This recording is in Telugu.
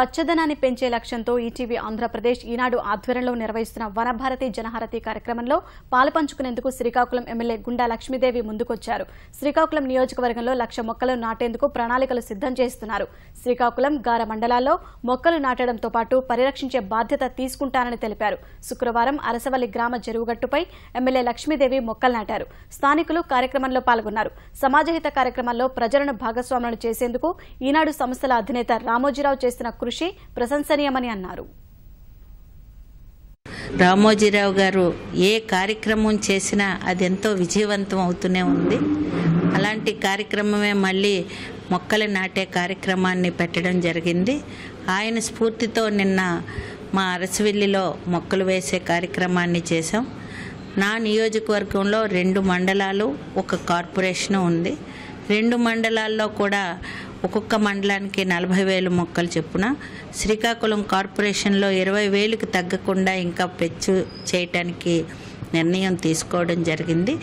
పచ్చదనాన్ని పెంచే లక్ష్యంతో ఈటీవీ ఆంధ్రప్రదేశ్ ఈనాడు ఆధ్వర్యంలో నిర్వహిస్తున్న వనభారతి జనహారతి కార్యక్రమంలో పాలుపంచుకునేందుకు శ్రీకాకుళం ఎమ్మెల్యే గుండా లక్ష్మీదేవి ముందుకొచ్చారు. శ్రీకాకుళం నియోజకవర్గంలో 1,00,000 మొక్కలు నాటేందుకు ప్రణాళికలు సిద్ధం చేస్తున్నారు. శ్రీకాకుళం, గార మండలాల్లో మొక్కలు నాటడంతో పాటు పరిరక్షించే బాధ్యత తీసుకుంటానని తెలిపారు. శుక్రవారం అరసవల్లి గ్రామ చెరువుగట్టుపై ఎమ్మెల్యే లక్ష్మీదేవి మొక్కలు నాటారు. స్థానికులు కార్యక్రమంలో పాల్గొన్నారు. సమాజహిత కార్యక్రమంలో ప్రజలను భాగస్వాములను చేసేందుకు ఈనాడు సంస్థల అధినేత రామోజీరావు చేస్తున్న కృషి ప్రశంసనీయమని అన్నారు. రామోజీరావు గారు ఏ కార్యక్రమం చేసినా అది ఎంతో విజయవంతం అవుతూనే ఉంది. అలాంటి కార్యక్రమమే మళ్ళీ మొక్కలు నాటే కార్యక్రమాన్ని పెట్టడం జరిగింది. ఆయన స్ఫూర్తితో నిన్న మా అరసవిల్లిలో మొక్కలు వేసే కార్యక్రమాన్ని చేశాం. నా నియోజకవర్గంలో 2 మండలాలు, 1 కార్పొరేషన్ ఉంది. 2 మండలాల్లో కూడా ఒక్కొక్క మండలానికి 40,000 మొక్కలు చొప్పున, శ్రీకాకుళం కార్పొరేషన్లో 20,000కి తగ్గకుండా ఇంకా పెంచు చేయటానికి నిర్ణయం తీసుకోవడం జరిగింది.